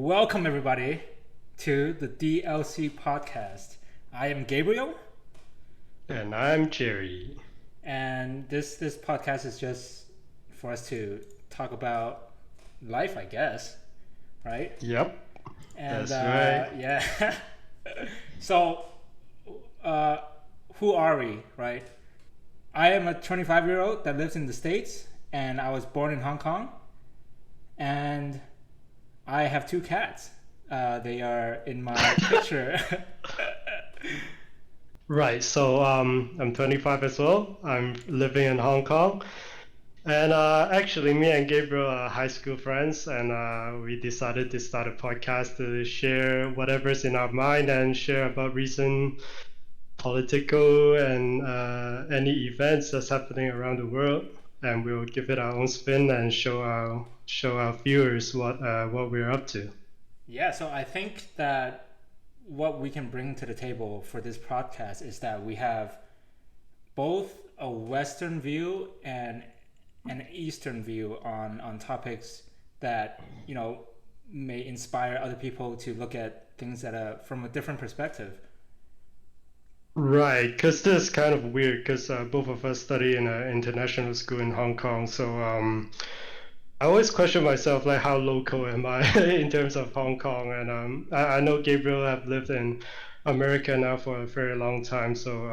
Welcome everybody to the DLC podcast. I am Gabriel, And I'm Jerry. and this podcast is just for us to talk about life, I guess, right? Yep, And that's right. yeah. So, uh, who are we, right? I am a 25-year-old that lives in the States, and I was born in Hong Kong, and I have two cats. They are in my picture. Right, so I'm 25 as well. I'm living in Hong Kong. And actually, me and Gabriel are high school friends, and we decided to start a podcast to share whatever's in our mind and share about recent political and any events that's happening around the world. And we'll give it our own spin and show our viewers what we're up to. Yeah, so I think that what we can bring to the table for this podcast is that we have both a Western view and an Eastern view on topics that, may inspire other people to look at things from a different perspective. Right, because this is kind of weird because both of us study in an international school in Hong Kong. So I always question myself, like, how local am I in terms of Hong Kong? And I know Gabriel have lived in America now for a very long time. So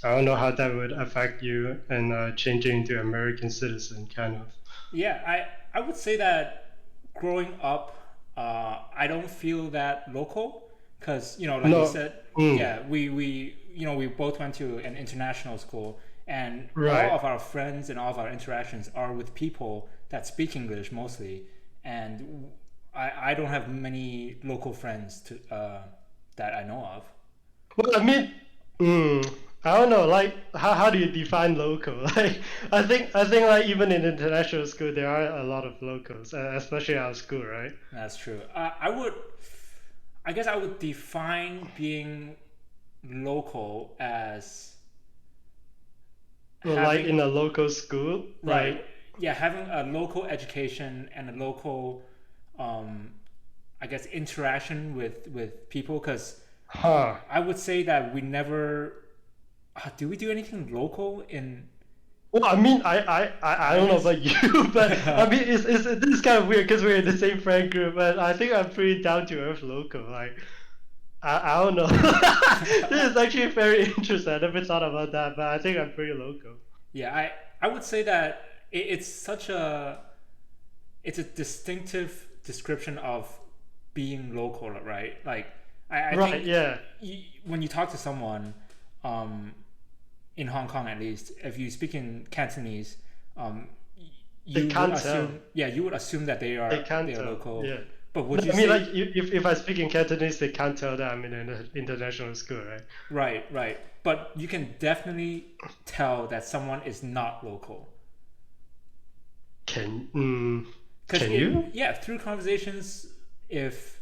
I don't know how that would affect you and changing into American citizen, kind of. Yeah, I would say that growing up, I don't feel that local because, like you No, said, mm, yeah, we both went to an international school, and all right. of our friends and all of our interactions are with people that speak English mostly, and I don't have many local friends that I know of. Well, I mean, mm, I don't know. Like, how do you define local? Like, I think like even in international school there are a lot of locals, especially our school, right? That's true. I guess I would define being local as Well, like having in a local school, right, like, yeah, having a local education and a local, um, I guess, interaction with people. Because huh? I would say that we never do we do anything local in Well, I mean, I I don't know guess. about you, but I mean, this is kind of weird because we're in the same friend group, but I think I'm pretty down to earth local. Like, I don't know. This is actually very interesting. I never thought about that, but I think I'm pretty local. Yeah, I would say that it's such a it's a distinctive description of being local, right? Like I Right? think Yeah. when you talk to someone, um, in Hong Kong at least, if you speak in Cantonese, um, They you would can't tell. assume, yeah, you would assume that they They are can't they are tell. local. Yeah. But would No, you I mean, like, say if I speak in Cantonese, they can't tell that I'm in an international school, right? right, right? But you can definitely tell that someone is not local. Can Because can you? yeah, through conversations, if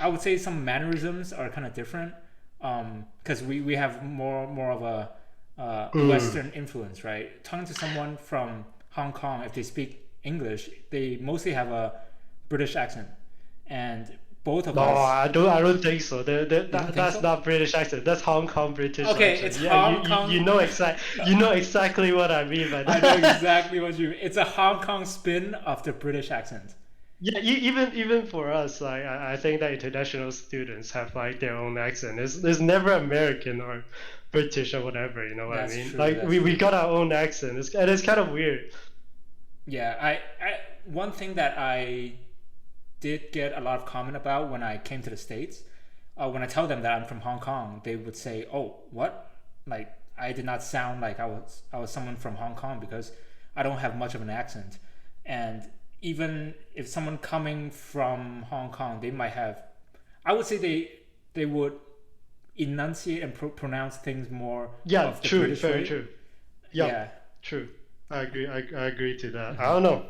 I would say some mannerisms are kind of different, because we have more of a Mm. Western influence, right? Talking to someone from Hong Kong, if they speak English, they mostly have a British accent, and both of No, us. I don't think so. You don't think That's so? not British accent. That's Hong Kong British Okay, accent. it's Yeah, you, Hong you, Kong. you know exactly what I mean by I know that. exactly what you mean. It's a Hong Kong spin of the British accent. Yeah, even for us, like I think that international students have like their own accent. It's never American or British or whatever. You know what I That's mean? true. Like That's we true. got our own accent. And it's kind of weird. Yeah, one thing that I did get a lot of comment about when I came to the States, when I tell them that I'm from Hong Kong, they would say, "Oh, what? Like I did not sound like I was someone from Hong Kong because I don't have much of an accent." And even if someone coming from Hong Kong, they might have, I would say they would enunciate and pronounce things more Yeah, of the true, British very way. true. Yeah, Yep, true. I agree. I agree to that. I don't know.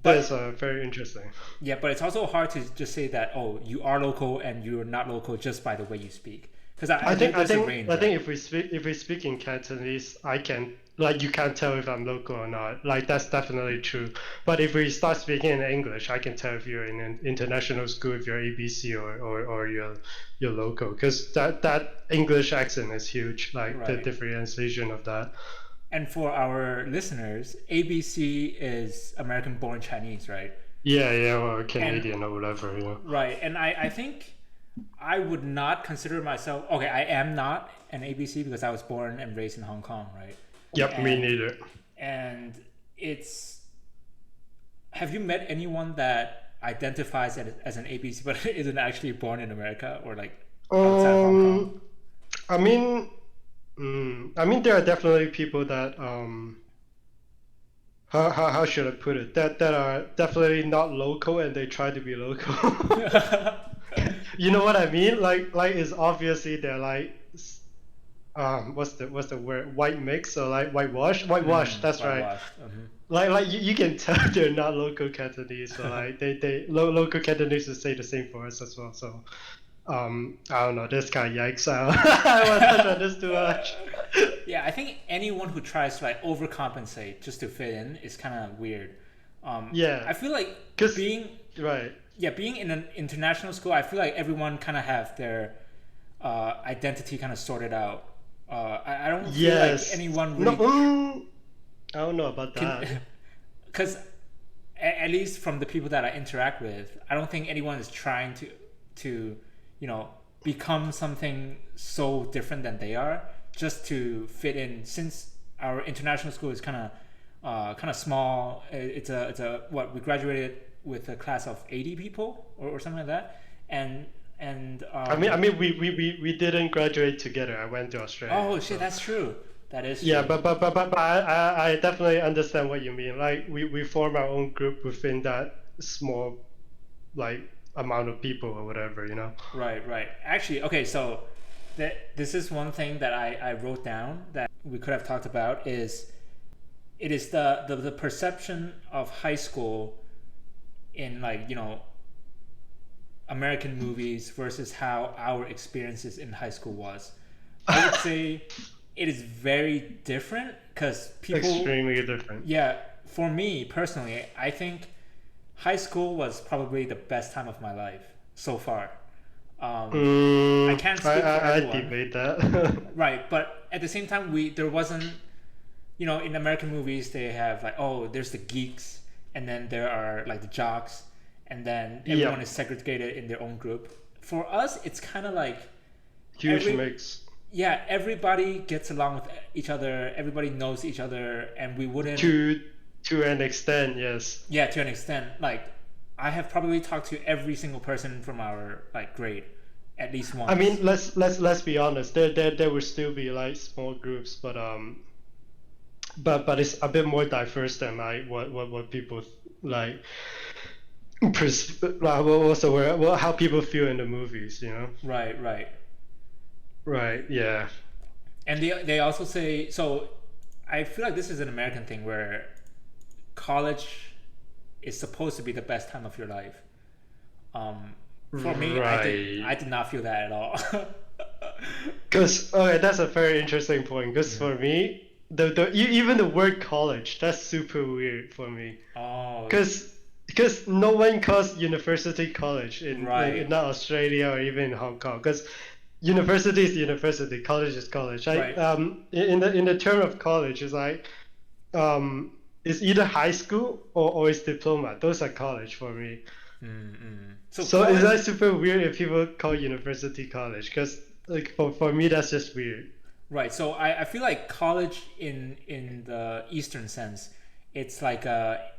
That is but very interesting. yeah, but it's also hard to just say that, oh, you are local and you're not local just by the way you speak, because I I think think I there's a think range, I right? think if we speak in Cantonese, I can like you can't tell if I'm local or not. Like that's definitely true. But if we start speaking in English, I can tell if you're in an international school, if you're ABC or you're local, because that English accent is huge. Like the Right. differentiation of that. And for our listeners, ABC is American born Chinese, right? Yeah, yeah, or And Canadian or whatever. Yeah. right, and I think I would not consider myself okay. I am not an ABC because I was born and raised in Hong Kong, right? Yep, me And neither. and it's have you met anyone that identifies as an ABC but isn't actually born in America or like outside of Hong Kong? Um, I mean, I mean, there are definitely people that how should I put it? That are definitely not local and they try to be local. You know what I mean? Like it's obviously they're like what's the word? White mix or like whitewash? Whitewash, that's right. Whitewashed. Hmm. Like you can tell they're not local Cantonese, so like local Cantonese would say the same for us as well. So I don't know, this guy yikes out. I want to touch on this too much. Yeah, I think anyone who tries to like overcompensate just to fit in is kind of weird. Yeah, I feel like cause being right. yeah being in an international school, I feel like everyone kind of have their identity kind of sorted out. I don't feel like Yes. anyone No, really I don't know about that. can because at least from the people that I interact with, I don't think anyone is trying to you know become something so different than they are just to fit in. Since our international school is kind of small, it's a what we graduated with a class of 80 people or something like that, and and We didn't graduate together. I went to Australia, oh shit, so that's true. That is yeah, true. but I definitely understand what you mean. Like we form our own group within that small like amount of people or whatever, you know. Right, right. Actually, okay, so this is one thing that I wrote down that we could have talked about is it is the perception of high school in like, American movies versus how our experiences in high school was. I would say it is very different because people, Extremely different. yeah, for me personally, I think high school was probably the best time of my life so far. I can't speak for I everyone, debate that. right? But at the same time, we there wasn't, in American movies they have like, oh, there's the geeks, and then there are like the jocks, and then everyone Yep, is segregated in their own group. For us, it's kind of like huge every mix. yeah, everybody gets along with each other, everybody knows each other, and we wouldn't To an extent, yes. yeah, to an extent, like I have probably talked to every single person from our like grade at least I mean, once. let's be honest. There will still be like small groups, but it's a bit more diverse than like what people like. Like, what's the word? Well, how people feel in the movies, you know? Right, right. Right. Yeah. And they also say so. I feel like this is an American thing where college is supposed to be the best time of your life. For me, Right. I did not feel that at all. Because okay, that's a very interesting point. Because Yeah. for me, even the word college, that's super weird for me. Oh, Because no one calls university college in right, not Australia or even in Hong Kong. Because university is university, college is college. right. In the term of college, it's like it's either high school or it's diploma. Those are college for me. Mm-mm. So So is college, that super weird if people call university college? Because like for me, that's just weird. right? So I feel like college in the Eastern sense, it's like a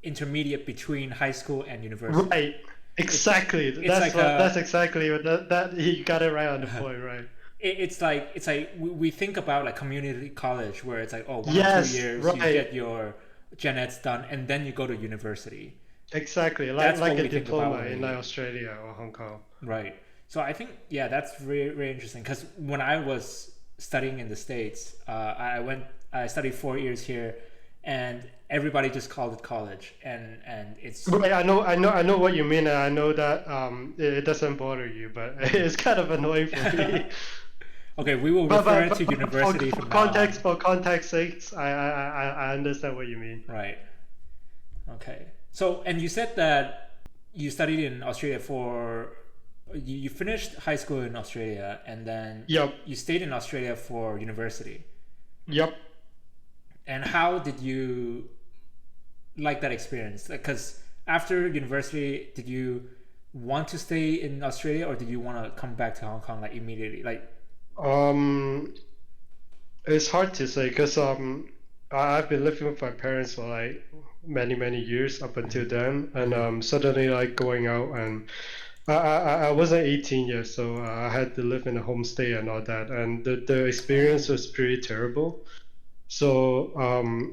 intermediate between high school and university. Right. It's Exactly. it's like a That's exactly what that you got it right on the point, right? it's like we think about like community college where it's like, oh, 1 or 2 Yes, years you right. get your gen eds done and then you go to university. Exactly. That's Like what a we think about diploma when in like we Australia or Hong Kong. right. So I think yeah, that's very very interesting because when I was studying in the States, I studied 4 years here, and everybody just called it college, and it's Right, I know what you mean, and I know that it doesn't bother you, but it's kind of annoying for me. Okay, we will refer it to university from now on. For context sakes, I understand what you mean. Right. Okay. So, and you said that you studied in Australia for you finished high school in Australia and then Yep. you stayed in Australia for university. Yep. And how did you like that experience? Because after university, did you want to stay in Australia or did you want to come back to Hong Kong like immediately? Like, Um, it's hard to say because I've been living with my parents for like many years up until then, and suddenly like going out and I wasn't 18 yet, so I had to live in a homestay and all that, and the experience was pretty terrible. So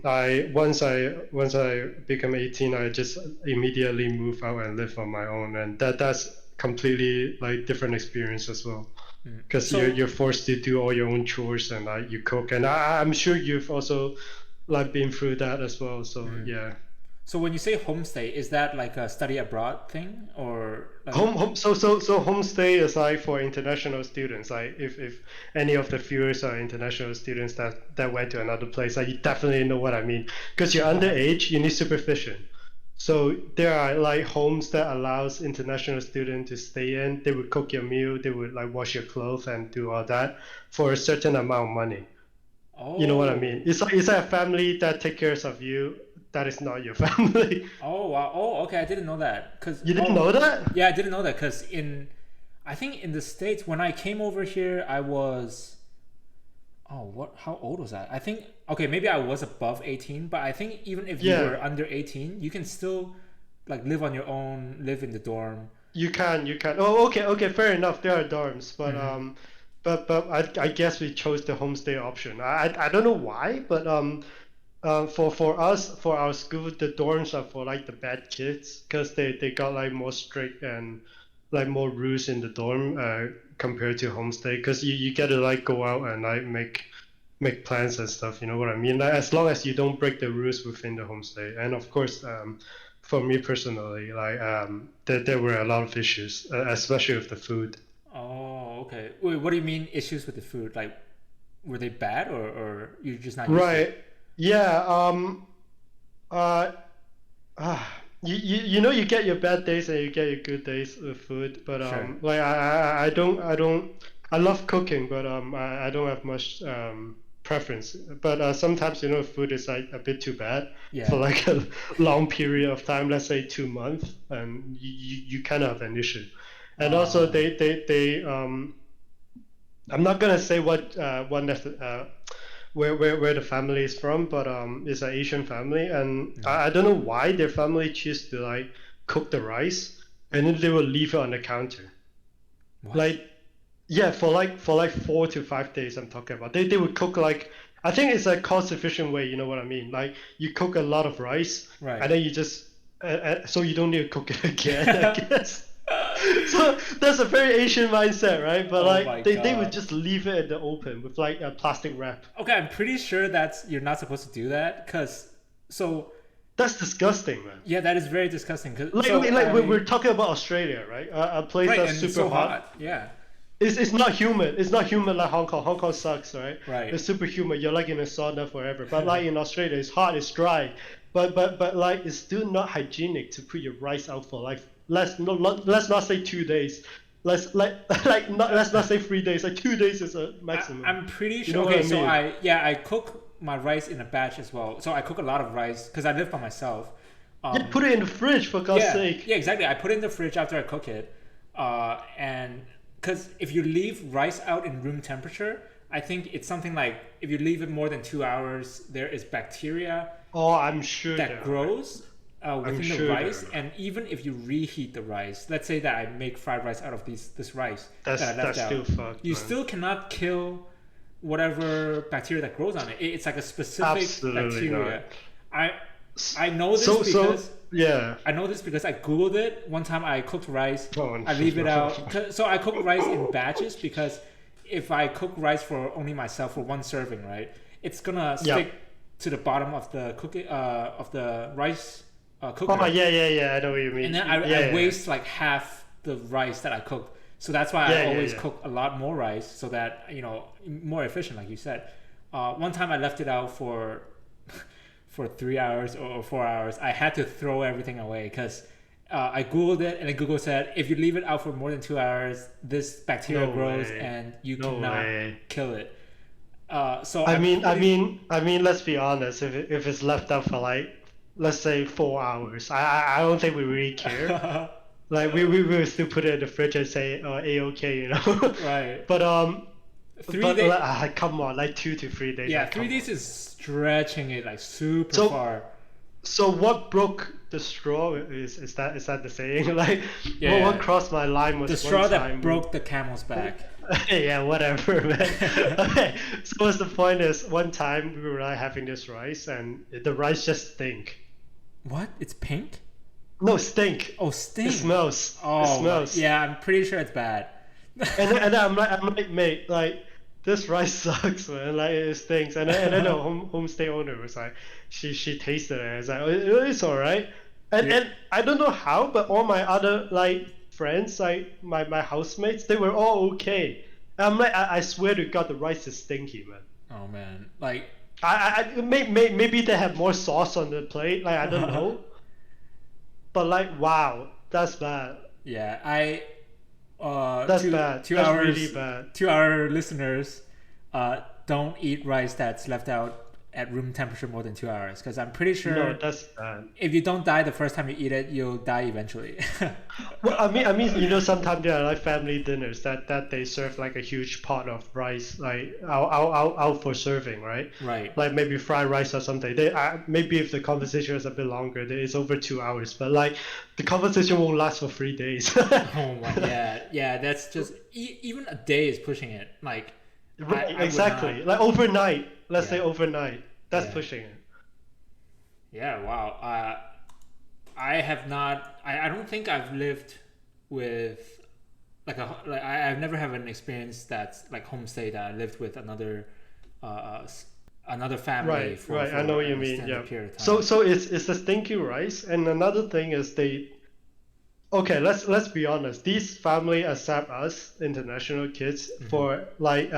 I once I become 18, I just immediately move out and live on my own, and that's completely like different experience as well, because so you're forced to do all your own chores and you cook, and I'm sure you've also like been through that as well. So yeah. so when you say homestay, is that like a study abroad thing or like So homestay is like for international students. Like if any of the viewers are international students that went to another place, like you definitely know what I mean. Because you're underage, you need supervision. So there are like homes that allows international students to stay in. They would cook your meal, they would like wash your clothes and do all that for a certain amount of money. You know what I mean? oh It's like a family that take care of you. That is not your family. oh wow oh okay I didn't know that because You didn't know that? yeah I didn't know that because in I think in the States when I came over here I was what how old was I think okay maybe I was above 18 but I think even if you Yeah. were under 18 you can still like live on your own live in the dorm. You can. Oh, okay, fair enough. There are dorms, but Hmm. I guess we chose the homestay option. I don't know why, but for us for our school, the dorms are for like the bad kids, because they got like more strict and like more rules in the dorm compared to homestay, because you get to like go out and like make plans and stuff. You know what I mean? Like, as long as you don't break the rules within the homestay. And of course, for me personally, like there were a lot of issues, especially with the food. Oh, okay. Wait, what do you mean issues with the food? Like, were they bad or you're just not used to it? Right. Yeah. Uh. You know, you get your bad days and you get your good days with food, but Sure. like I love cooking, but I don't have much preference. But sometimes, you know, food is like a bit too bad for Yeah. like a long period of time, let's say 2 months, and you kind of have an issue. And also Uh, they I'm not gonna say where the family is from, but it's an Asian family, and mhm. I don't know why their family choose to like cook the rice, and then they will leave it on the counter. What? Like, yeah, for like 4 to 5 days I'm talking about. They would cook like, I think it's a cost efficient way, you know what I mean? Like you cook a lot of rice, Right. and then you just so you don't need to cook it again, I guess. So that's a very Asian mindset, right? But Oh like my they would God. just leave it in the open with like a plastic wrap. Okay, I'm pretty sure that's you're not supposed to do that because so That's disgusting, man. yeah, that is very disgusting. Cause Like, so we're I talking about Australia, right? A place right that's and it's super so hot. hot. Yeah. It's not humid. It's not humid like Hong Kong. Hong Kong sucks, right? Right. It's super humid. You're like in a sauna forever. But like in Australia, it's hot. It's dry. But like it's still not hygienic to put your rice out for like let's not say 2 days. Let's not say 3 days. Like 2 days is a maximum. I'm pretty You sure. know what Okay, I so mean? I cook my rice in a batch as well. So I cook a lot of rice because I live by myself. Yeah, Um, put it in the fridge for God's yeah, sake. yeah, exactly. I put it in the fridge after I cook it, and because if you leave rice out in room temperature, I think it's something like if you leave it more than 2 hours, there is bacteria Oh, I'm sure that there are. grows I'm within the sure there rice, are. and even if you reheat the rice, let's say that I make fried rice out of this rice that I left That's out, still fucked, you man. still cannot kill whatever bacteria that grows on it. It's like a specific Absolutely not. bacteria. I I know this So because yeah. I googled it one time. I cooked rice. Oh, I leave it no. out. So I cook rice in batches because if I cook rice for only myself for one serving, right, it's gonna Yeah. stick to the bottom of the cooking of the rice Oh cooker, yeah. I know what you and mean. then Yeah. I waste like half the rice that I cooked. So that's why Yeah, I yeah, always yeah. cook a lot more rice so that more efficient, like you said. One time I left it out for 3 hours or 4 hours. I had to throw everything away because I googled it and then Google said if you leave it out for more than 2 hours, this bacteria No grows way. and you No cannot way. kill it. So I I'm mean, I pretty. mean, I mean. Let's be honest. If it's left out for like, let's say 4 hours, I don't think we really care. Like we will still put it in the fridge and say, a-okay, you know. Right. But 3 days. come on, like 2 to 3 days, Yeah, like three come on. days is stretching it like super So far. so what broke the straw is that the saying? Like what Yeah, crossed my line the was one straw that time. broke the camel's back. Yeah, whatever, man. Okay, so what's the point is one time we were like having this rice and the rice just stink. What? It's pink? No, stink. Oh, It stink. smells. It Oh my. smells. Yeah, I'm pretty sure it's bad. And I'm like, mate, like this rice sucks, man. Like it stinks. And then the homestay owner was like, she tasted it. And it's like, oh, it's all right. And Yeah. and I don't know how, but all my other like friends, like my housemates, they were all okay. I'm like, I swear to God, the rice is stinky, man. Oh man. Like. Maybe they have more sauce on the plate. Like I don't know, but like wow, that's bad. Yeah, I That's two bad. two That's hours really bad. to our listeners, don't eat rice that's left out at room temperature more than 2 hours because I'm pretty No, sure that's bad. if you don't die the first time you eat it, you'll die eventually. Well, I mean, sometimes there are like family dinners that they serve like a huge pot of rice, like out for serving, right? Right. Like maybe fried rice or something. Maybe if the conversation is a bit longer, it's over 2 hours, but like the conversation won't last for 3 days. Oh my, yeah, yeah. That's just even a day is pushing it. Like, Right, I would exactly. not. Like overnight, let's Yeah, say overnight. That's yeah, pushing it. yeah. Wow. I have not. I don't think I've lived with I've never had an experience that's like homestay that I lived with another family Right, right. I know for what you an mean. Yeah. extended period of So time. so it's the stinky rice, and another thing is they. Okay, let's be honest. These family accept us international kids Hmm. for like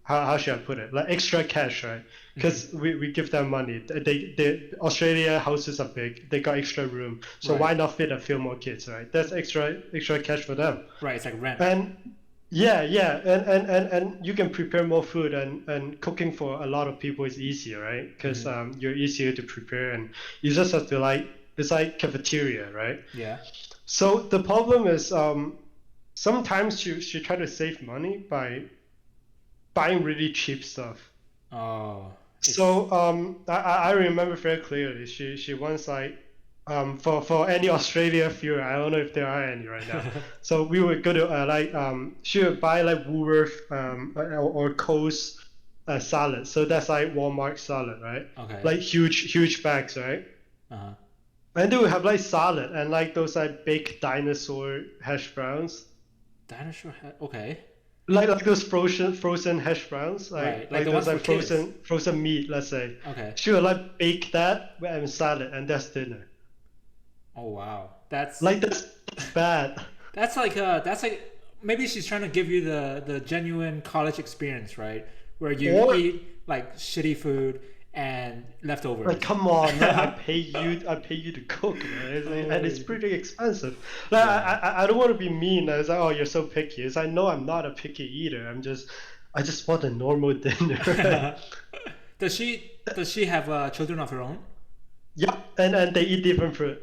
how should I put it? Like extra cash, right? Hmm. Because we give them money. They Australia houses are big. They got extra room, so Right. why not fit a few more kids, right? That's extra cash for them. Right. It's like rent. And yeah, yeah, and you can prepare more food, and cooking for a lot of people is easier, right? Because Hmm. you're easier to prepare, and you just have to like it's like cafeteria, right? Yeah. So the problem is sometimes she try to save money by buying really cheap stuff. Oh, it's So I remember very clearly she once like for any Australia viewer, I don't know if there are any right now. So we would go to like she would buy like Woolworth or Coles salad. So that's like Walmart salad, right? okay. Like huge bags, right? Uh-huh. And they would have like salad and like those like baked dinosaur hash browns. Dinosaur head. Okay. Like those frozen hash browns, Right. Like like the those ones for like kids. frozen meat, let's say. Okay. She would like bake that and salad, and that's dinner. Oh wow. That's Like that's bad. that's like maybe she's trying to give you the genuine college experience, right? Where you Or eat like shitty food and like, leftovers. come on, man, I pay you to cook, man, and it's Oh, pretty expensive. Like, yeah. I don't want to be mean. It's like, oh, you're so picky. It's like, no, I'm not a picky eater. I just want a normal dinner. Does she have children of her own? Yep, and they eat different food.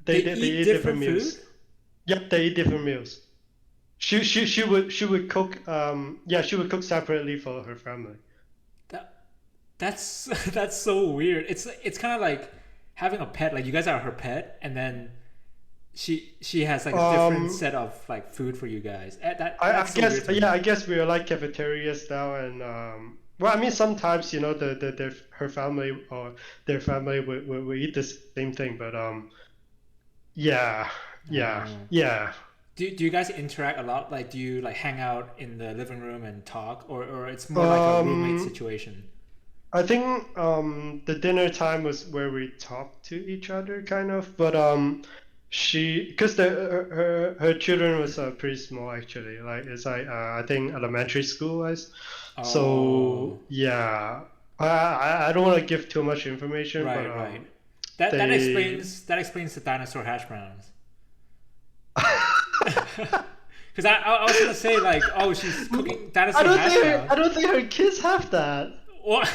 They They eat eat different different meals. food? Yep, they eat different meals. She would cook yeah, she would cook separately for her family. That that's that's so weird. It's kind of like having a pet. Like you guys are her pet, and then she has like a different Um set of like food for you guys. That I that's so weird guess to yeah, me. I guess we are like cafeteria style, and well, I mean sometimes the her family or their family will eat the same thing, but yeah, yeah, Oh. yeah. Do you guys interact a lot? Like, do you like hang out in the living room and talk, or it's more like a roommate Um situation? I think the dinner time was where we talked to each other kind of, but because her children was pretty small actually. Like it's like I think elementary school wise. Oh, So yeah, I don't want to give too much information, but right, right. That they. explains the dinosaur hash browns. Because I was gonna say like, oh, she's cooking dinosaur hash I browns. don't think her kids have that. What?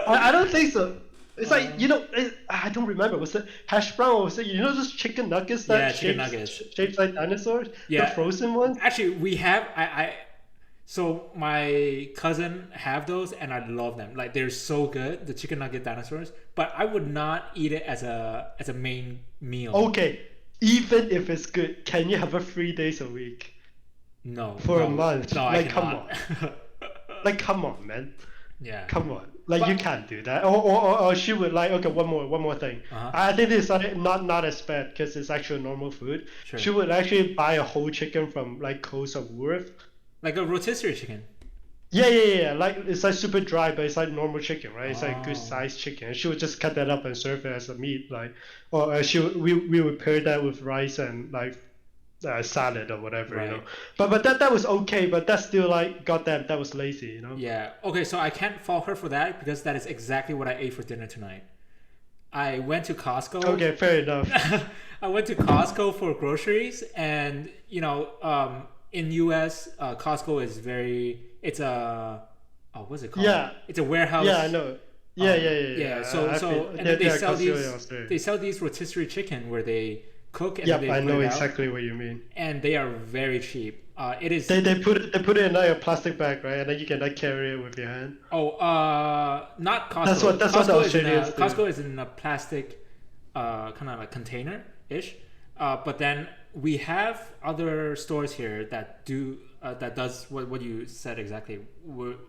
I don't think so. It's like um, I don't remember. Was it hash brown or was it those chicken nuggets that yeah, chicken nuggets. shaped like dinosaurs, the Yeah, frozen ones? actually, we have. So my cousin have those, and I love them. Like they're so good, the chicken nugget dinosaurs. But I would not eat it as a main meal. Okay, even if it's good, can you have it 3 days a week No, for a month? no, I Like, come cannot. on. Like, come on, man. Yeah, Come on. Like, you but can't do that. Or she would like, okay, one more thing. uh huh. I think this is not as bad because it's actual normal food. Sure. She would actually buy a whole chicken from like Coast of Woolworth. Like a rotisserie chicken. Yeah. Like it's like super dry, but it's like normal chicken, right? It's like good Oh, sized chicken. And she would just cut that up and serve it as a meat, like, or we would pair that with rice and like salad or whatever. right. But that was okay, but that's still like goddamn, that was lazy. Yeah. Okay, so I can't fault her for that because that is exactly what I ate for dinner tonight. I went to Costco. Okay, fair enough. I went to Costco for groceries, and in US, Costco is very. It's a, oh, what's it called? Yeah, It's a yeah, I warehouse. know. Yeah. Yeah. So I feel and then they they're sell constantly in these. Australia. They sell these rotisserie chicken where they cook and then Yep, they I put know it out, exactly what you mean. and they are very cheap. It is. They put it in like a plastic bag, right? And then you can like carry it with your hand. Oh, not Costco. That's what the Australians do. Costco is in a plastic, kind of like container ish. But then we have other stores here that that does what you said exactly.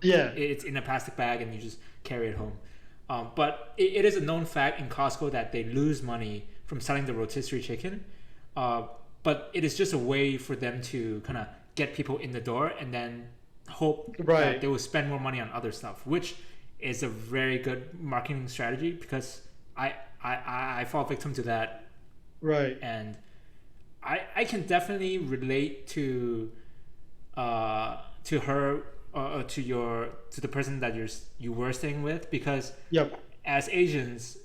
Yeah. It's in a plastic bag and you just carry it home. But it is a known fact in Costco that they lose money from selling the rotisserie chicken. Uh, but it is just a way for them to kind of get people in the door and then hope that Right. they will spend more money on other stuff, which is a very good marketing strategy because I I fall victim to that, Right. and I can definitely relate to her, to the person that you were staying with, because Yep. as Asians,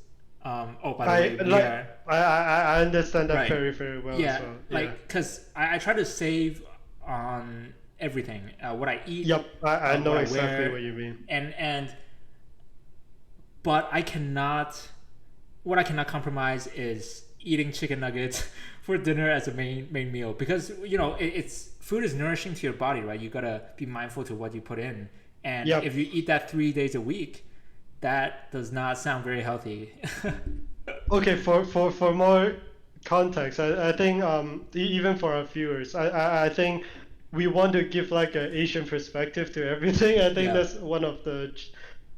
oh, by the I way, we like are I understand that right. very, very well Yeah, as well. Yeah. like because I try to save on everything, what I eat, Yep. I know what I exactly wear, what you mean. and but I cannot. What I cannot compromise is eating chicken nuggets for dinner as a main meal, because it's food is nourishing to your body, right? You gotta be mindful to what you put in, and Yep. if you eat that 3 days a week, that does not sound very healthy. Okay, for more context, I think even for our viewers, I think we want to give like an Asian perspective to everything. I think Yeah, that's one of the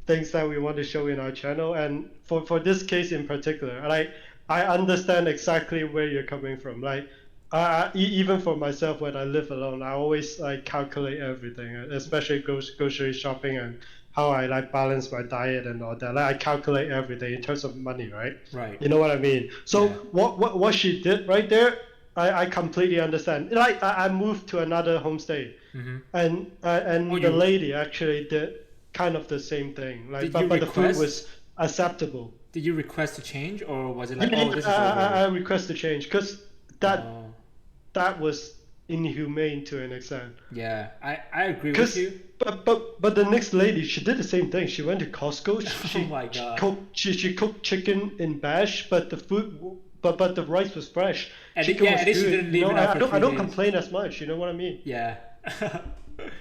things that we want to show in our channel. And for this case in particular, like I understand exactly where you're coming from. Like even for myself, when I live alone, I always like calculate everything, especially grocery shopping and how I like balance my diet and all that. Like I calculate everything in terms of money, right? right. You know what I mean? So Yeah. what she did right there, I completely understand. Like I moved to another homestay, Mm-hmm. Oh, and the you lady actually did kind of the same thing. Like did you but the food request? was acceptable. Did you request to change, or was it Yeah, like, oh, this is your I order? request to change because that Oh, that was inhumane to an extent. yeah. I agree with Because you. but the next lady, she did the same thing. She went to Costco. Oh my god. She cooked chicken in bash, but the food but the rice was fresh. And Chicken yeah, was at least you good. didn't leave it out I for don't three I don't days. complain as much. You know what I mean? Yeah.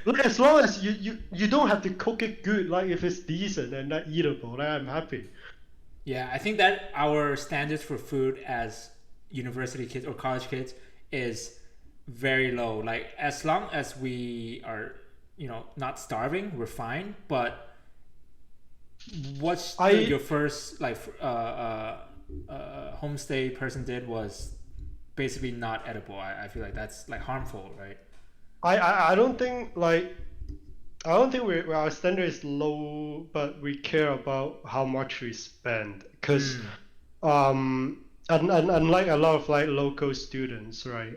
Like, as long as you don't have to cook it good. Like if it's decent and not eatable, then I'm happy. Yeah, I think that our standards for food as university kids or college kids is very low. Like as long as we are, not starving, we're fine. But what's I your first like homestay person did was basically not edible. I feel like that's like harmful, right? I don't think like I don't think our standard is low, but we care about how much we spend. Because Mm, um, and unlike a lot of like local students, right?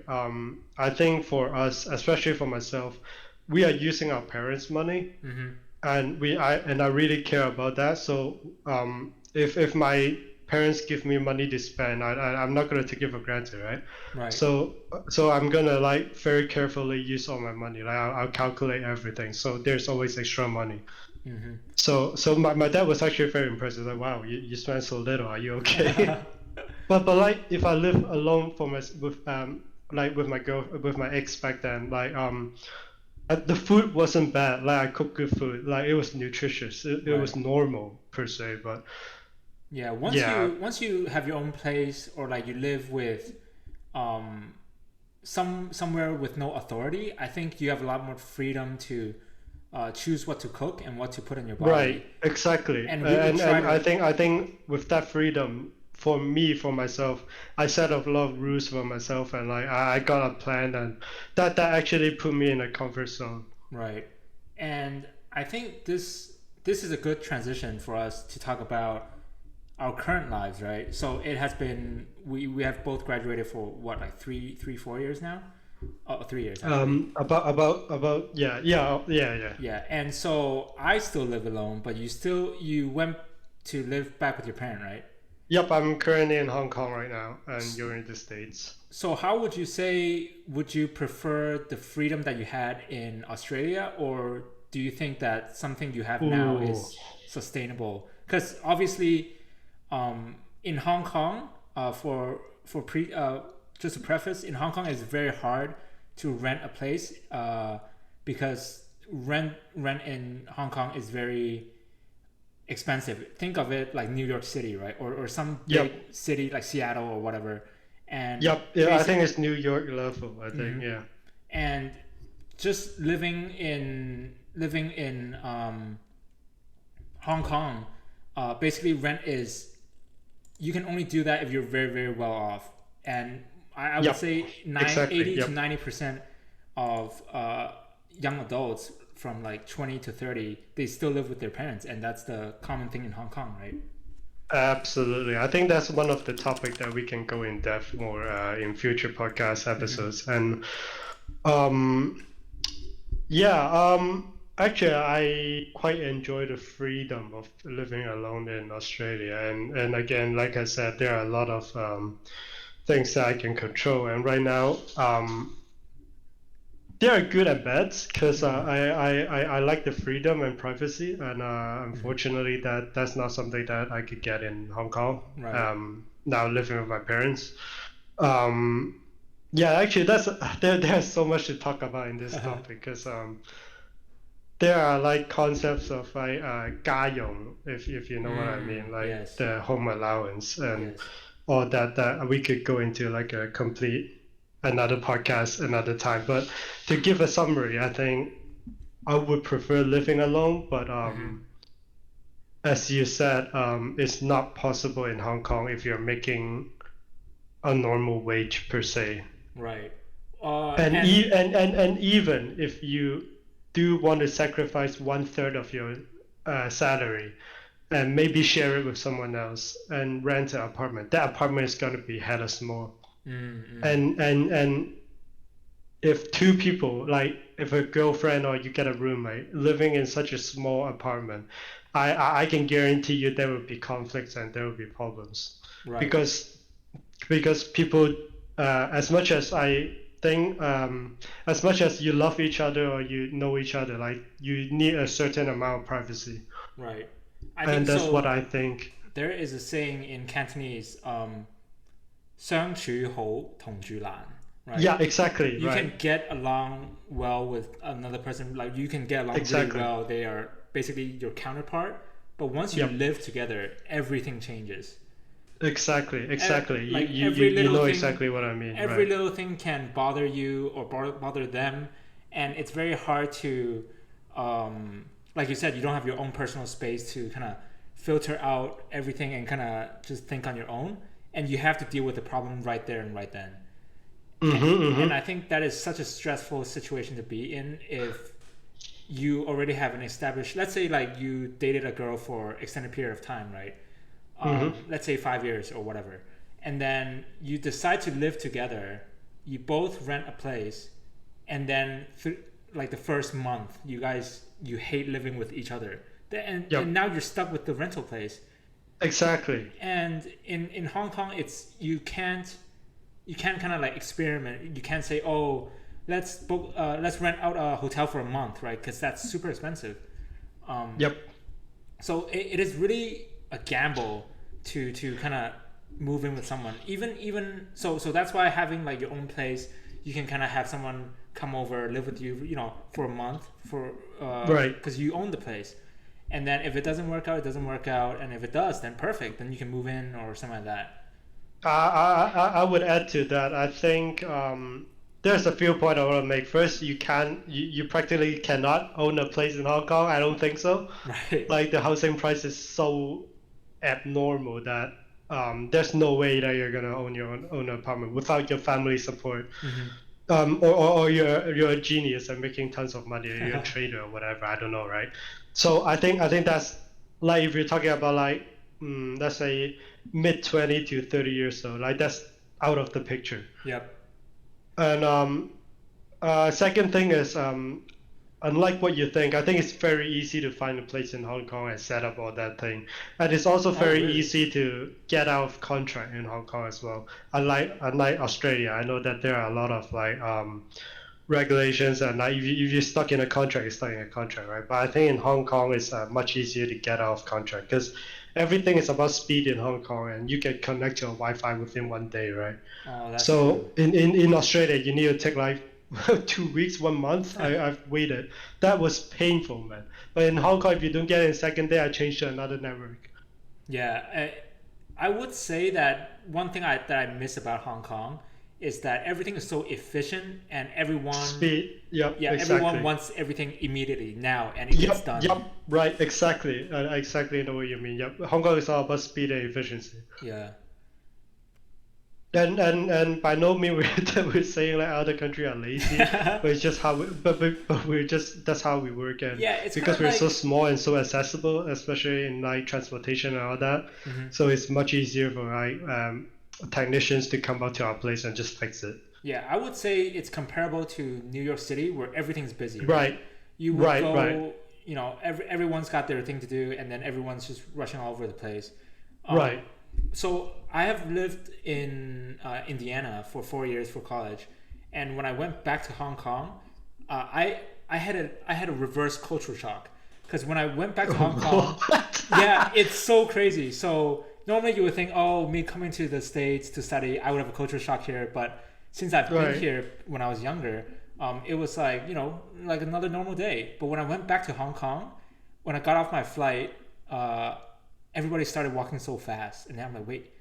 I think for us, especially for myself, we are using our parents' money, Mm-hmm. and I really care about that. So if my parents give me money to spend, I'm not gonna take it for granted, right? Right. So I'm gonna like very carefully use all my money. Like I'll calculate everything. So there's always extra money. Mm-hmm. So my dad was actually very impressed. He's like, wow, you spend so little. Are you okay? But like if I live alone for my with like with my ex back then, like the food wasn't bad. Like I cooked good food. Like it was nutritious. It Right. was normal per se. But Yeah, yeah, once you have your own place, or like you live with um somewhere with no authority, I think you have a lot more freedom to choose what to cook and what to put in your body, right, exactly. and really try And to. I think with that freedom for me for myself, I set up a lot of rules for myself, and like I got a plan, and that actually put me in a comfort zone. Right. And I think this is a good transition for us to talk about our current lives, right? So it has been we have both graduated for what, like 4 years now? Oh, 3 years actually. About yeah. Yeah. And so I still live alone, but you went to live back with your parent, right? Yep, I'm currently in Hong Kong right now, and you're in the States. So how would you say, would you prefer the freedom that you had in Australia, or do you think that something you have now Ooh. is sustainable? Because obviously, in Hong Kong, for pre just a preface, in Hong Kong it's very hard to rent a place, because rent in Hong Kong is very expensive. Think of it like New York City, right? Or some big Yep. city like Seattle or whatever. And Yep. Yeah, I basic think it's New York level. I think. mhm. Yeah. And just living in Hong Kong, basically rent is, you can only do that if you're very very well off. And I would Yep. say Exactly. 80 to Yep. 90% of young adults from like 20 to 30, they still live with their parents, and that's the common thing in Hong Kong, right? Absolutely. I think that's one of the topic that we can go in depth more in future podcast Mm-hmm. episodes. And um, yeah, actually, I quite enjoy the freedom of living alone in Australia. And again, like I said, there are a lot of things that I can control. And right now, they are good and bad because Mm-hmm. I like the freedom and privacy, and Mm-hmm. unfortunately, that's not something that I could get in Hong Kong. Right. Now living with my parents. Um, yeah, actually, there's so much to talk about in this topic because there are like concepts of like 家用, if you know what I mean, like Yes. the home allowance and Yes. all that we could go into like a complete another podcast another time. But to give a summary, I think I would prefer living alone, but Mm-hmm. as you said, it's not possible in Hong Kong if you're making a normal wage per se. Right. And And even if you do want to sacrifice one third of your salary and maybe share it with someone else and rent an apartment, that apartment is going to be hella small. mm-hmm. And if two people, like if a girlfriend or you get a roommate living in such a small apartment, I can guarantee you there will be conflicts and there will be problems Right. because people, as much as I think, as much as you love each other or you know each other, like you need a certain amount of privacy, Right. I think and that's what so. I think. There is a saying in Cantonese, 相處好同住難, right? Yeah, exactly, You right, can get along well with another person, like you can get along really exactly, well. They are basically your counterpart. But once you yep, live together, everything changes. exactly. Like You know exactly what I mean, every right? little thing can bother you or bother them, and it's very hard to, like you said, you don't have your own personal space to kind of filter out everything and kind of just think on your own, and you have to deal with the problem right there and right then. And, and I Mm-hmm. think that is such a stressful situation to be in if you already have an established, let's say like you dated a girl for extended period of time, right? Mm-hmm. Let's say 5 years or whatever, and then you decide to live together. You both rent a place, and then like the first month, you hate living with each other, and now you're stuck with the rental place. Exactly. And in Hong Kong, it's you can't kind of like experiment. You can't say, oh, let's rent out a hotel for a month, right? Because that's super expensive. Yep. So it is really a gamble to kind of move in with someone. Even so that's why having like your own place, you can kind of have someone come over, live with you, for a month, right, because you own the place. And then if it doesn't work out, it doesn't work out, and if it does, then perfect. Then you can move in or something like that. I would add to that. I think there's a few points I want to make. First, you practically cannot own a place in Hong Kong. I don't think so. Right. Like the housing price is so abnormal that there's no way that you're gonna own your own apartment without your family support. Or you're a genius and making tons of money, or you're a trader or whatever. I don't know, right? So I think that's like if you're talking about like let's say mid-20 to 30 years old, like that's out of the picture. Yep. And second thing is unlike what you think, I think it's very easy to find a place in Hong Kong and set up all that thing. And it's also very easy to get out of contract in Hong Kong as well. Unlike Australia, I know that there are a lot of like regulations, and like if you're stuck in a contract, you're stuck in a contract, right? But I think in Hong Kong it's much easier to get out of contract because everything is about speed in Hong Kong, and you can connect to a Wi-Fi within 1 day, right? Oh, that's so in Australia, you need to take like 2 weeks, 1 month. I've waited. That was painful, man. But in Hong Kong, if you don't get it in second day, I changed to another network. Yeah, I would say that one thing that I miss about Hong Kong is that everything is so efficient, and everyone speed. Yep. Yeah, exactly. Everyone wants everything immediately now, and it gets done. Yep. Right. Exactly. I exactly know what you mean. Yep. Hong Kong is all about speed and efficiency. Yeah. And by no means we're saying like other countries are lazy, but it's just how that's how we work, and it's because we're so small and so accessible, especially in like transportation and all that. So it's much easier for like technicians to come out to our place and just fix it. Yeah, I would say it's comparable to New York City, where everything's busy. Right. You would go, everyone's got their thing to do, and then everyone's just rushing all over the place. Right. So I have lived in Indiana for 4 years for college, and when I went back to Hong Kong, I had a reverse culture shock, because when I went back to Hong Kong, it's so crazy. So normally you would think, oh, me coming to the States to study, I would have a culture shock here, but since I've been here when I was younger, it was like like another normal day. But when I went back to Hong Kong, when I got off my flight, everybody started walking so fast, and then I'm like, wait,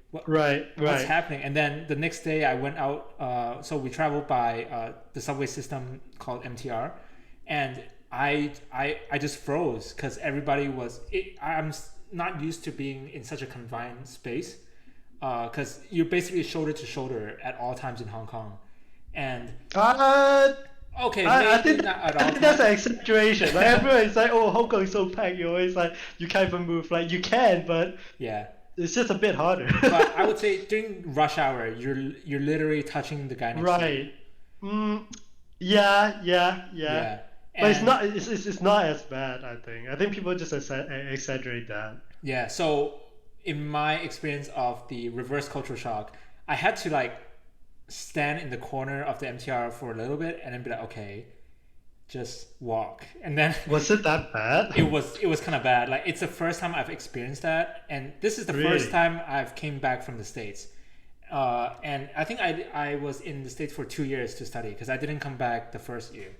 what's happening? And then the next day I went out, so we traveled by the subway system called MTR, and I just froze, because everybody was I'm not used to being in such a confined space, because you're basically shoulder to shoulder at all times in Hong Kong. And okay, I think that's an exaggeration. Like everyone is like, oh, Hong Kong is so packed. You're always like, you can't even move. Like you can, but it's just a bit harder. But I would say during rush hour, you're literally touching the guy next to you. Right. Yeah. But it's not as bad. I think people just exaggerate that. Yeah. So in my experience of the reverse culture shock, I had to like stand in the corner of the MTR for a little bit and then be like, okay, just walk. And then was it that bad? It was kind of bad. Like it's the first time I've experienced that, and this is the first time I've came back from the States. And I think I was in the States for 2 years to study, because I didn't come back the first year.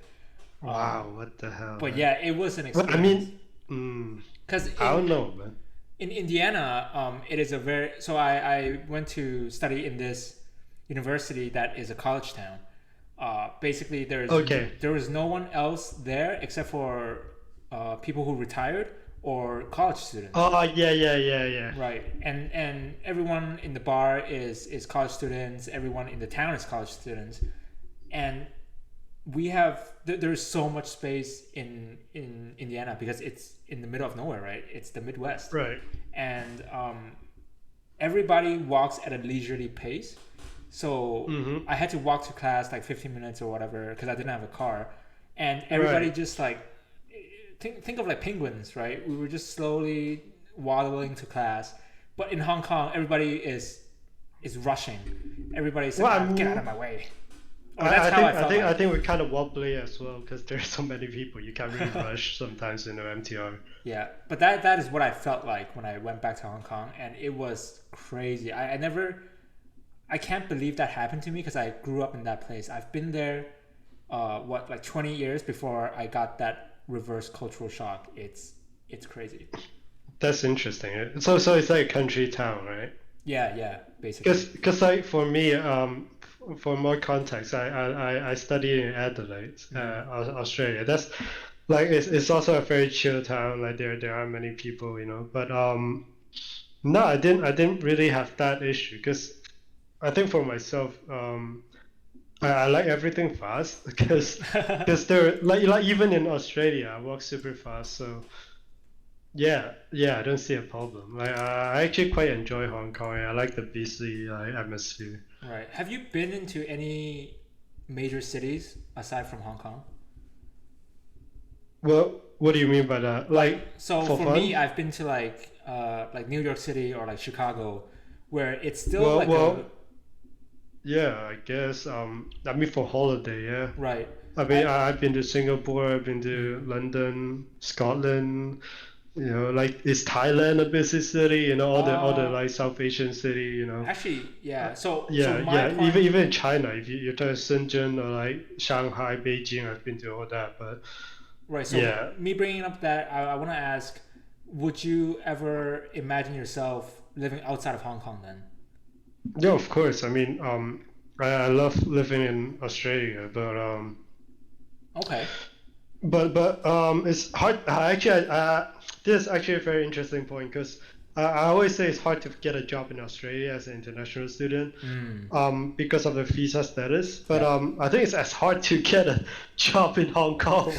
Wow, what the hell? But man. It was an experience. Well, I mean, because I don't know, man. In Indiana, it is a very I went to study in this university that is a college town. Basically, there was no one else there except for people who retired or college students. Oh yeah. Right, and everyone in the bar is college students. Everyone in the town is college students, and we have there's so much space in Indiana because it's in the middle of nowhere, right? It's the Midwest, right? And everybody walks at a leisurely pace. So Mm-hmm. I had to walk to class like 15 minutes or whatever because I didn't have a car, and everybody Right. just like think of like penguins, right? We were just slowly waddling to class, but in Hong Kong, everybody is rushing. Everybody's like, Well, I ah, get out of mean, my way. Or that's I how I think felt like. I think we're kind of wobbly as well because there's so many people. You can't really rush sometimes in the MTR. Yeah, but that is what I felt like when I went back to Hong Kong, and it was crazy. I never, I can't believe that happened to me because I grew up in that place. I've been there, what, like 20 years before I got that reverse cultural shock. It's crazy. That's interesting. So it's like a country town, right? Yeah, yeah, basically. Because like for me, for more context, I study in Adelaide, Mm. Australia. That's like it's also a very chill town. Like there are many people, you know. But no, I didn't really have that issue because I think for myself, I like everything fast because there like even in Australia, I walk super fast. So yeah, I don't see a problem. Like I actually quite enjoy Hong Kong. I like the busy like atmosphere. Right. Have you been into any major cities aside from Hong Kong? Well, what do you mean by that? Like, Like so for for me, fun? I've been to like New York City or like Chicago, where it's still Well, like a well, yeah, I guess. I mean for holiday, yeah. right. I mean I I've been to Singapore, I've been to mm, London, Scotland. You know, like is Thailand a busy city? You know, all the uh like South Asian city. You know, actually uh, yeah. So yeah, my yeah. point Even in China, if you're talking Shenzhen or like Shanghai, Beijing, I've been to all that. But right. So yeah, me bringing up that I want to ask, would you ever imagine yourself living outside of Hong Kong then? yeah, of course. I mean, I love living in Australia, Okay. it's hard. This is actually a very interesting point because I always say it's hard to get a job in Australia as an international student, Mm. because of the visa status. But Yep. I think it's as hard to get a job in Hong Kong,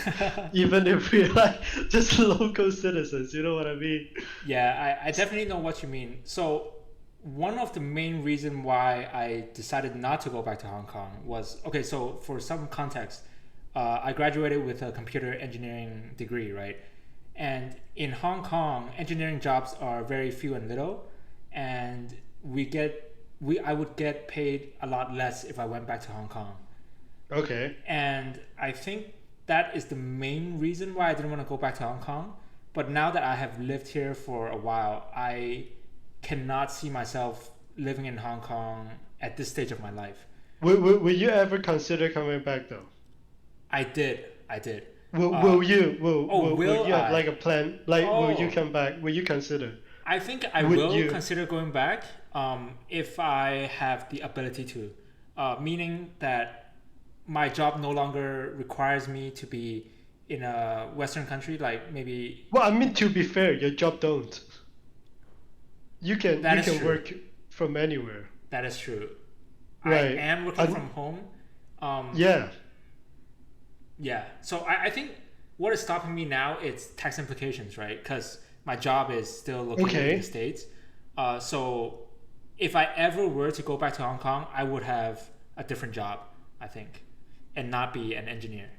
even if we're like just local citizens. You know what I mean? Yeah, I definitely know what you mean. So one of the main reason why I decided not to go back to Hong Kong was okay. So for some context, I graduated with a computer engineering degree, right? And in Hong Kong, engineering jobs are very few and little, and we I would get paid a lot less if I went back to Hong Kong. Okay. And I think that is the main reason why I didn't want to go back to Hong Kong. But now that I have lived here for a while, I cannot see myself living in Hong Kong at this stage of my life. Will you ever consider coming back though? I did. I did. Will you Oh, will will you have I? like a plan? Like will you Oh, come back? Will you consider? I think I Would will you? consider going back if I have the ability to. Meaning that my job no longer requires me to be in a Western country, like maybe. Well, I mean to be fair, your job don't. That You is can true. work from anywhere, That is true. I right? am working from home. Um, Yeah. yeah. So I think what is stopping me now is tax implications, right? Because my job is still located in the Okay. States. So if I ever were to go back to Hong Kong, I would have a different job, I think, and not be an engineer.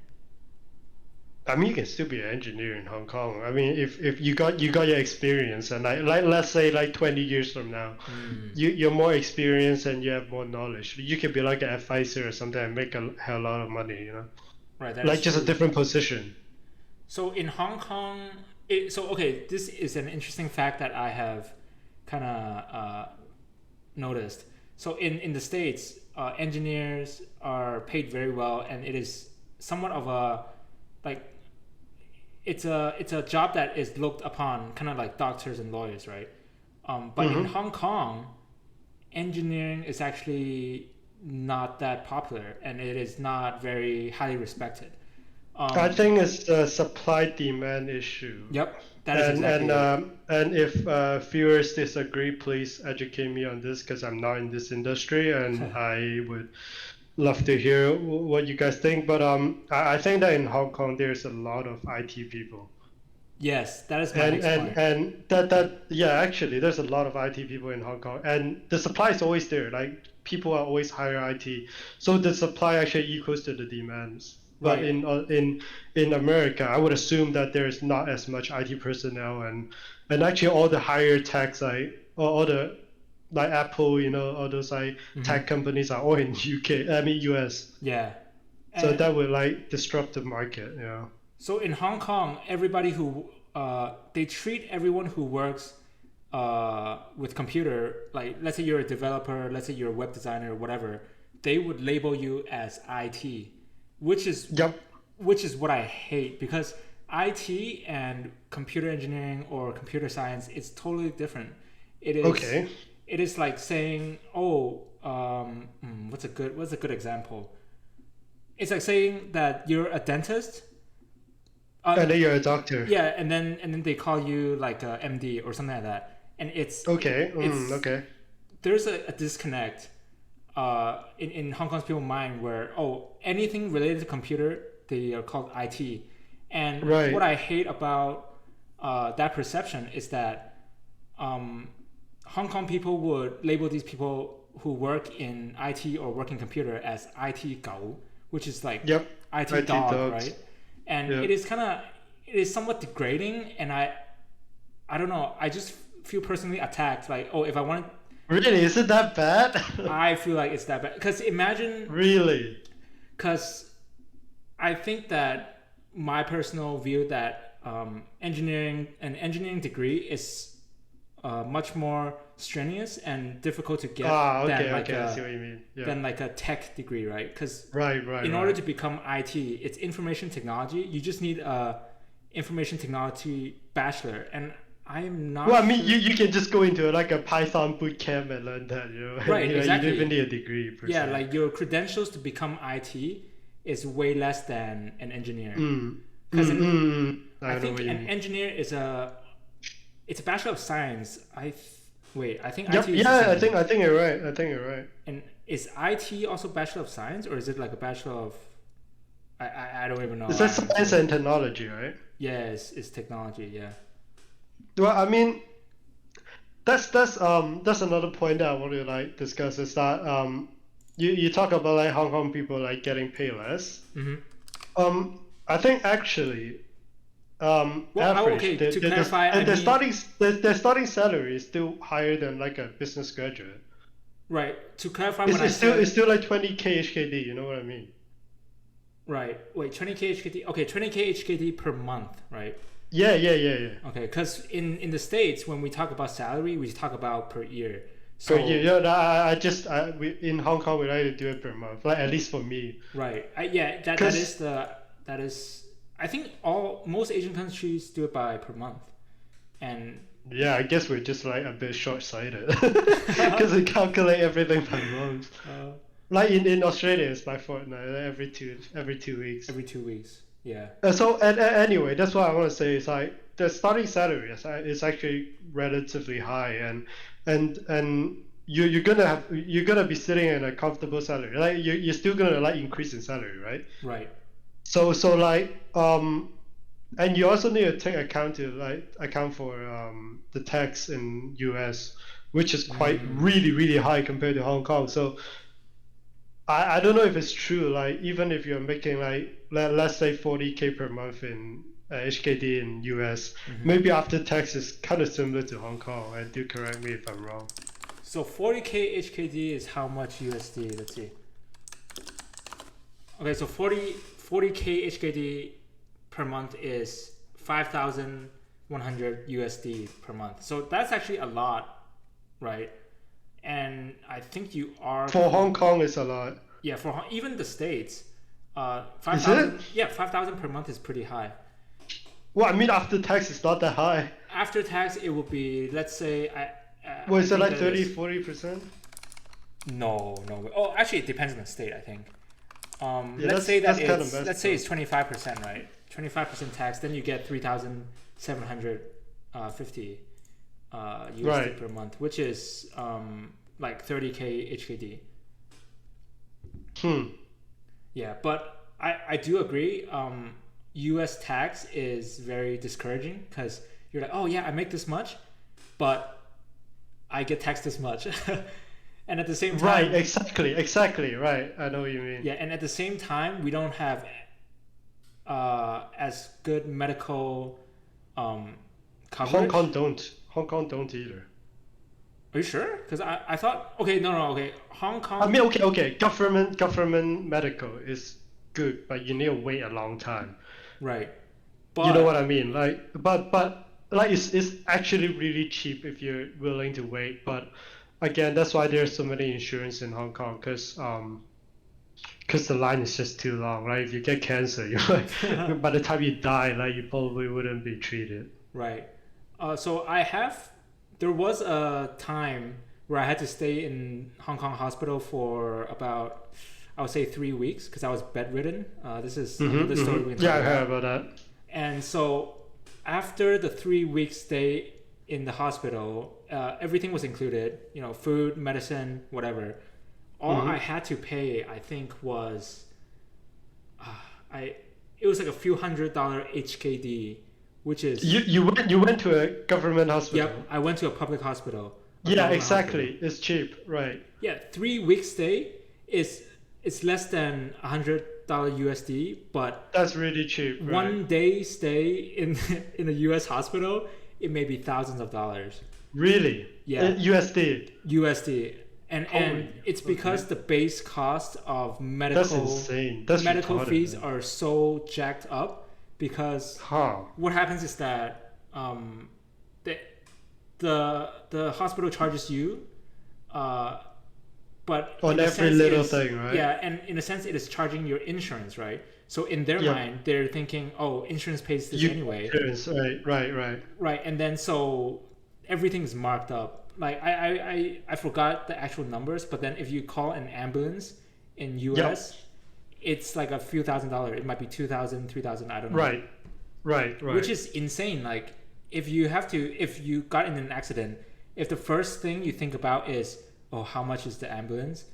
I mean, you can still be an engineer in Hong Kong. I mean, if you got your experience, and like let's say like 20 years from now, Mm, you're more experienced and you have more knowledge. You could be like an advisor or something and make a hell lot of money. You know, right, that is like just a true. different position. So in Hong Kong, so okay, this is an interesting fact that I have kind of noticed. So in the states, engineers are paid very well, and it is somewhat of a like it's a job that is looked upon kind of like doctors and lawyers, right? But in Hmm. Hong Kong, engineering is actually not that popular, and it is not very highly respected. I Um, think it's a supply demand issue. yep, that is And exactly it. if viewers disagree, please educate me on this because I'm not in this industry, and I would love to hear what you guys think. But I think that in Hong Kong there's a lot of IT people. Yes, that is my And next and point. and that yeah, actually, there's a lot of IT people in Hong Kong, and the supply is always there. Like people are always hire IT, so the supply actually equals to the demands. But Right. in America, I would assume that there's not as much IT personnel, and actually all the higher techs, like all the like Apple, all those like Hmm. tech companies are all in UK. I mean US. Yeah. So And that would like disrupt the market. so in Hong Kong, everybody who they treat everyone who works with computer, like let's say you're a developer, let's say you're a web designer, whatever, they would label you as IT, which is Yep. which is what I hate because IT and computer engineering or computer science is totally different. It is Okay. it is like saying, oh, what's a good example? It's like saying that you're a dentist. And then you're a doctor. Yeah, and then they call you like a MD or something like that, and Okay. it's Okay. there's a disconnect in Hong Kong's people mind where anything related to computer they are called IT, and what Right. I hate about that perception is that Hong Kong people would label these people who work in IT or work in computer as IT gao, which is like Yep. IT IT dog, dogs. right? And Yep. it is somewhat degrading, and I don't know, I just feel personally attacked. Like, oh, if I want, Really? Is it that bad? I feel like it's that bad. Because imagine, Really? because I think that my personal view that an engineering degree is much more strenuous and difficult to get Ah, than okay, like okay. I see what you mean. Yeah. a tech degree, right? Because Right, right, in order right. to become IT, it's information technology. You just need a information technology bachelor, and I am not Well, I mean, sure. you can just go into like a Python boot camp and learn that. And, Right, you don't even exactly. need a degree per Yeah, se. like your credentials to become IT is way less than an engineer. Mm. Because I I know think what you an mean. engineer is it's a bachelor of science. Wait, I think IT Yep. is the Yeah, I same. think I think you're right. I think you're right. And is IT also bachelor of science, or is it like a bachelor of I don't even know. It's like I'm science totally and technology, right? yes, it's technology. Yeah. Well, I mean, that's another point that I want to like discuss is that you talk about like Hong Kong people like getting paid less. Mm-hmm. I think actually Well, average okay. To clarify, I the mean, starting salary is still higher than like a business graduate. right. To clarify, when It's, I it's still said it's still like 20K HKD. You know what I mean? right, wait, 20K HKD. Okay, 20K HKD per month, right? Yeah, yeah, yeah, yeah. Okay, because in the States, when we talk about salary, we talk about per year. Per year. So Yeah, no, we in Hong Kong we like to do it per month. Like at least for me, right, yeah, because that is. I think all most Asian countries do it by per month, and yeah, I guess we're just like a bit short-sighted because we calculate everything by month. uh, Like in Australia, it's by fortnight, every 2 weeks. every 2 weeks. Yeah. So anyway, that's what I want to say is like the starting salary is actually relatively high, and you're gonna be sitting in a comfortable salary. Like you're still gonna like increase in salary, right? Right. So like and you also need to take account for the tax in US, which is quite Mm, really high compared to Hong Kong. So I don't know if it's true. Like even if you're making like let's say 40K per month in HKD in US, mm-hmm. maybe after tax is kind of similar to Hong Kong. And do correct me if I'm wrong. So 40K HKD is how much USD? Let's see. Okay, so 40K HKD per month is 5,100 USD per month. So that's actually a lot, right? And I think you are For Hong Kong, it's a lot. yeah, for even the States, Is it? 5,000, yeah, 5,000 per month is pretty high. Well, I mean after tax, it's not that high. After tax, it would be, let's say, Well, I is it think like that 30, is 40%? no. Oh, actually, it depends on the state, I think. Yeah, Let's say that that's kind of it's messed let's say up. it's 25%, right? 25% tax, then you get 3,750 USD Right. per month, which is like 30K HKD. Hmm. Yeah, but I do agree. U.S. tax is very discouraging because you're like, oh yeah, I make this much, but I get taxed this much. And at the same time, Right, exactly, right. I know what you mean. yeah, and at the same time, we don't have as good medical coverage. Hong Kong don't either. Are you sure? Because I thought, okay, no, okay, Hong Kong. I mean, okay. Government medical is good, but you need to wait a long time. Right. You know what I mean? Like, but like it's actually really cheap if you're willing to wait. But again, that's why there's so many insurance in Hong Kong, because the line is just too long. Right? If you get cancer, you're like, by the time you die, like you probably wouldn't be treated. Right. So there was a time where I had to stay in Hong Kong hospital for about, I would say 3 weeks because I was bedridden. This is the story we can talk I heard about that. And so after the 3 week stay in the hospital, everything was included, food, medicine, whatever. All I had to pay, I think, was, it was like a few $100 HKD, which is... You went to a government hospital? Yep, I went to a public hospital. Yeah, exactly. Hospital. It's cheap, right? Yeah, 3 week stay it's less than $100 USD, but that's really cheap. Right? 1 day stay in a US hospital, it may be thousands of dollars. Really? Yeah. USD. And it's because the base cost of medical medical fees are so jacked up, because what happens is that the hospital charges you, but on every little thing, right? Yeah, and in a sense, it is charging your insurance, right? So in their mind, they're thinking, oh, insurance pays this anyway. Insurance, right. Right, and then so everything is marked up. Like I forgot the actual numbers, but then if you call an ambulance in US, it's like a few $1,000s. It might be 2,000, 3,000, I don't know. Right. Which is insane. Like if you got in an accident, if the first thing you think about is, oh, how much is the ambulance?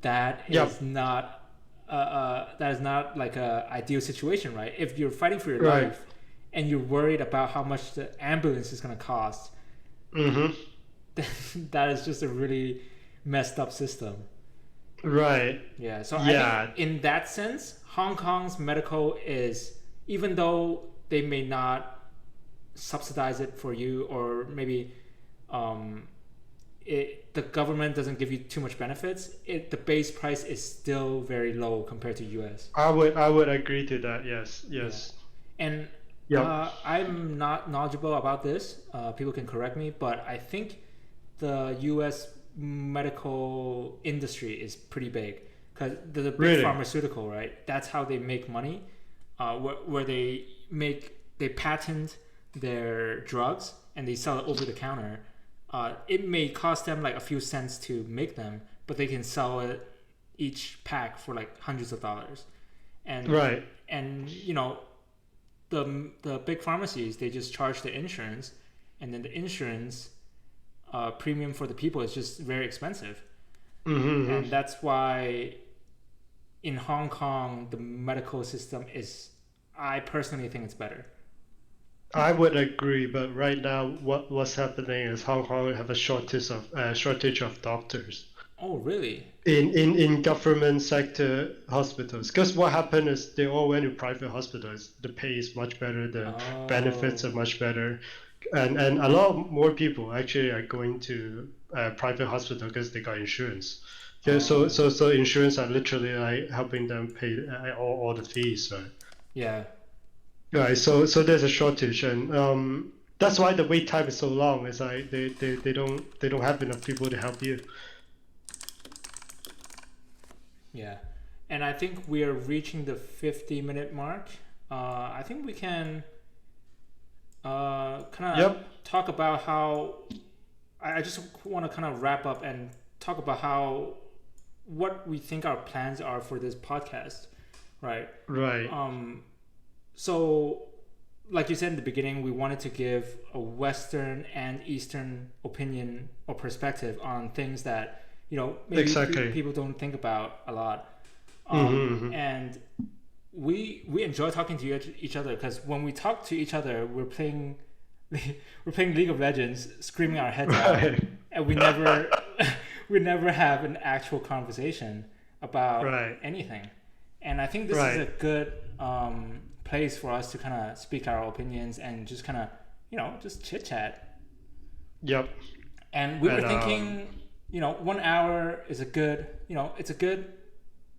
That is not like a ideal situation, right? If you're fighting for your life and you're worried about how much the ambulance is going to cost, that is just a really messed up system. Right. Yeah. So I think in that sense, Hong Kong's medical is, even though they may not subsidize it for you, or maybe the government doesn't give you too much benefits, the base price is still very low compared to US. I would agree to that. Yes. Yeah. And I'm not knowledgeable about this. People can correct me, but I think the US medical industry is pretty big, because the big pharmaceutical, right? That's how they make money, where they patent their drugs and they sell it over the counter. It may cost them like a few cents to make them, but they can sell it each pack for like hundreds of dollars. And the big pharmacies, they just charge the insurance, and then the insurance premium for the people is just very expensive. And that's why in Hong Kong the medical system is, I personally think it's better. I would agree, but right now what's happening is Hong Kong have a shortage of doctors. Oh, really? In government sector hospitals, because what happened is they all went to private hospitals. The pay is much better, the benefits are much better, and a lot more people actually are going to private hospital because they got insurance. So insurance are literally like helping them pay all the fees, right? Yeah. Right. So there's a shortage, and that's why the wait time is so long. It's like they don't have enough people to help you. Yeah, and I think we are reaching the 50-minute mark. I think we can kind of talk about how, I just want to kind of wrap up and talk about what we think our plans are for this podcast, right? Right. So, like you said in the beginning, we wanted to give a Western and Eastern opinion or perspective on things that, maybe people don't think about a lot. And we enjoy talking to each other, because when we talk to each other, we're playing League of Legends, screaming our heads out, Right. and we never we never have an actual conversation about Right. anything. And I think this is Right. a good place for us to kind of speak our opinions and just kind of, just chit chat. Yep. And we were And, thinking, 1 hour is a good, it's a good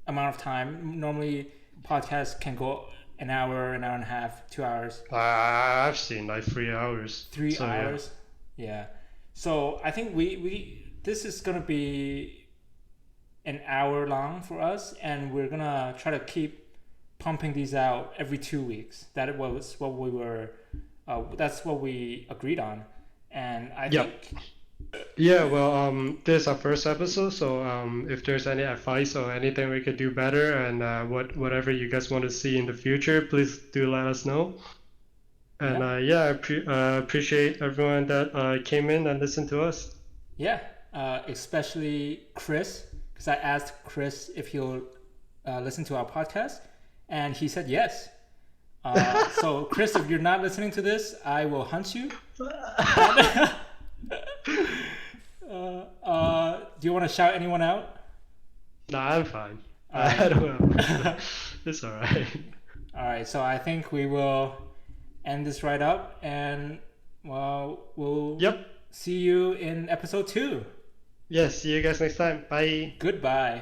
amount of time. Normally, podcasts can go an hour and a half, 2 hours, I've seen like 3 hours. 3 So, hours. Yeah. So I think we this is gonna be an hour long for us, and we're gonna try to keep pumping these out every 2 weeks. That was what we were. That's what we agreed on, and I Yep. think. Yeah, well, this is our first episode, so if there's any advice or anything we could do better, and whatever you guys want to see in the future, please do let us know. And Yeah. I appreciate everyone that came in and listened to us. Yeah, especially Chris, because I asked Chris if he'll listen to our podcast, and he said yes. So, Chris, if you're not listening to this, I will hunt you. Do you want to shout anyone out? Nah, I'm fine. Alright. I don't have. It's all right. All right, so I think we will end this right up, and we'll Yep. see you in episode 2. Yes, see you guys next time. Bye. Goodbye.